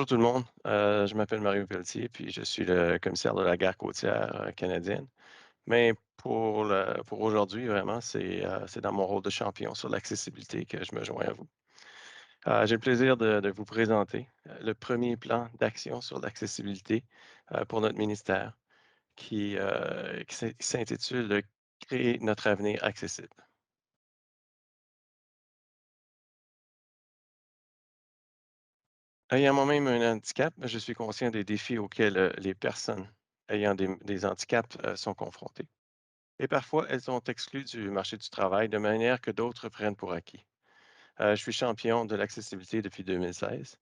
tout le monde, je m'appelle Mario Pelletier, puis je suis le commissaire de la gare côtière, canadienne. Mais pour aujourd'hui, vraiment, c'est dans mon rôle de champion sur l'accessibilité que je me joins à vous. J'ai le plaisir de vous présenter, le premier plan d'action sur l'accessibilité, pour notre ministère qui s'intitule, «Créer notre avenir accessible». Ayant moi-même un handicap, je suis conscient des défis auxquels, les personnes ayant des handicaps, sont confrontées. Et parfois, elles sont exclues du marché du travail de manière que d'autres prennent pour acquis. Je suis champion de l'accessibilité depuis 2016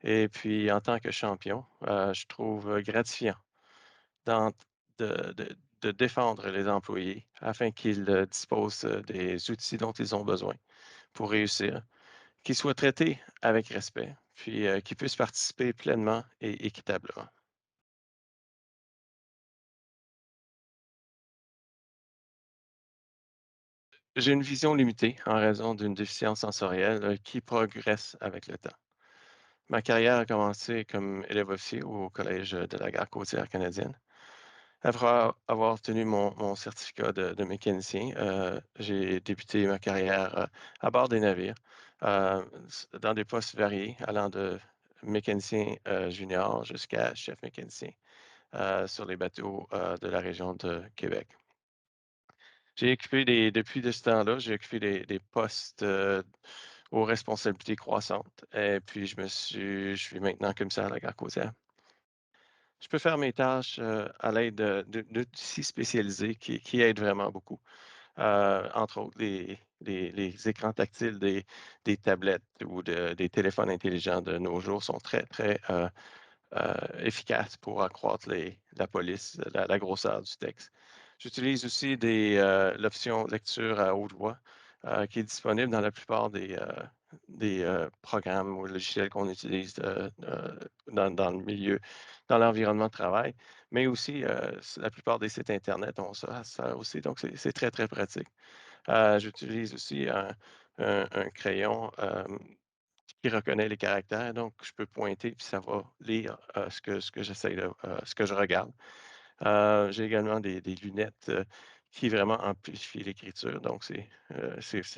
et puis en tant que champion, je trouve, gratifiant d'ent de défendre les employés afin qu'ils, disposent, des outils dont ils ont besoin pour réussir, qu'ils soient traités avec respect, puis, qu'ils puissent participer pleinement et équitablement. J'ai une vision limitée en raison d'une déficience sensorielle, qui progresse avec le temps. Ma carrière a commencé comme élève officier au collège de la Garde côtière canadienne. Après avoir obtenu mon certificat de mécanicien, j'ai débuté ma carrière, à bord des navires, dans des postes variés allant de mécanicien, junior jusqu'à chef mécanicien, sur les bateaux, de la région de Québec. J'ai occupé depuis de ce temps-là, j'ai occupé des postes, aux responsabilités croissantes et puis je suis maintenant commissaire à la Garde côtière. Je peux faire mes tâches, à l'aide d'outils spécialisés qui aident vraiment beaucoup. Entre autres, les écrans tactiles des tablettes ou des téléphones intelligents de nos jours sont très, très, efficaces pour accroître la police, la grosseur du texte. J'utilise aussi l'option lecture à haute voix, qui est disponible dans la plupart des programmes ou logiciels qu'on utilise, dans le milieu, dans l'environnement de travail, mais aussi, la plupart des sites internet ont ça aussi, donc c'est très, très pratique. J'utilise aussi un crayon, qui reconnaît les caractères, donc je peux pointer puis ça va lire, ce que j'essaie ce que je regarde. J'ai également des lunettes, qui vraiment amplifient l'écriture, donc c'est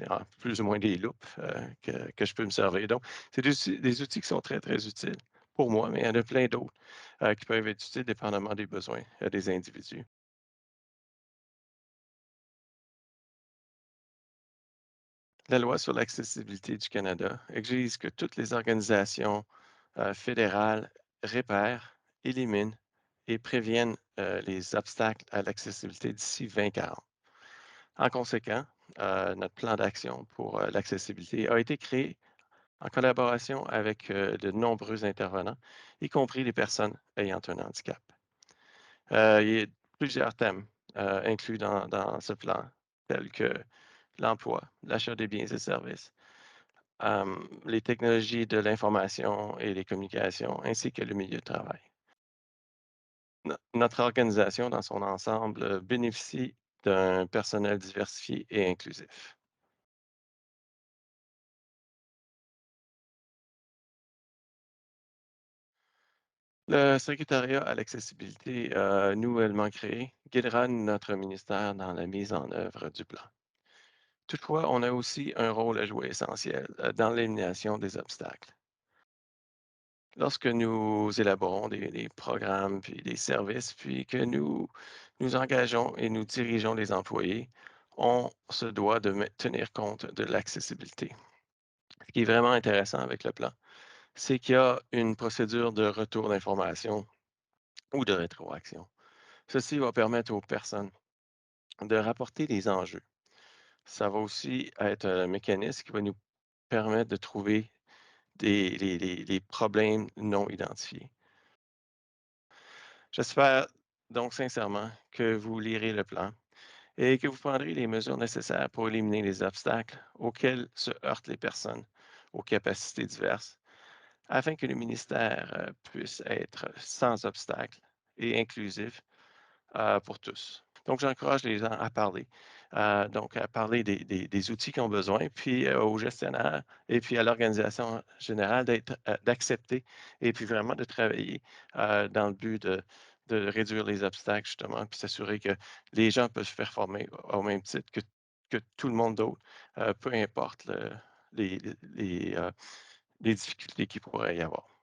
en plus ou moins des loupes, que je peux me servir. Donc c'est des outils qui sont très, très utiles pour moi, mais il y en a plein d'autres, qui peuvent être utiles dépendamment des besoins, des individus. La loi sur l'accessibilité du Canada exige que toutes les organisations, fédérales repèrent, éliminent et préviennent, les obstacles à l'accessibilité d'ici 2040. En conséquent, notre plan d'action pour, l'accessibilité a été créé en collaboration avec, de nombreux intervenants, y compris les personnes ayant un handicap. Il y a plusieurs thèmes, inclus dans ce plan, tels que l'emploi, l'achat des biens et services, les technologies de l'information et les communications, ainsi que le milieu de travail. Notre organisation dans son ensemble, bénéficie d'un personnel diversifié et inclusif. Le secrétariat à l'accessibilité, nouvellement créé, guidera notre ministère dans la mise en œuvre du plan. Toutefois, on a aussi un rôle à jouer essentiel, dans l'élimination des obstacles. Lorsque nous élaborons des programmes, puis des services, puis que nous engageons et nous dirigeons les employés, on se doit de tenir compte de l'accessibilité. Ce qui est vraiment intéressant avec le plan, c'est qu'il y a une procédure de retour d'information ou de rétroaction. Ceci va permettre aux personnes de rapporter les enjeux. Ça va aussi être un mécanisme qui va nous permettre de trouver les problèmes non identifiés. J'espère donc sincèrement que vous lirez le plan et que vous prendrez les mesures nécessaires pour éliminer les obstacles auxquels se heurtent les personnes aux capacités diverses, afin que le ministère puisse être sans obstacle et inclusif pour tous. Donc, j'encourage les gens à parler, donc à parler des outils qu'ils ont besoin, puis aux gestionnaires et puis à l'organisation générale d'accepter et puis vraiment de travailler dans le but de réduire les obstacles, justement, puis s'assurer que les gens peuvent performer au même titre que tout le monde d'autre, peu importe les difficultés qu'il pourrait y avoir.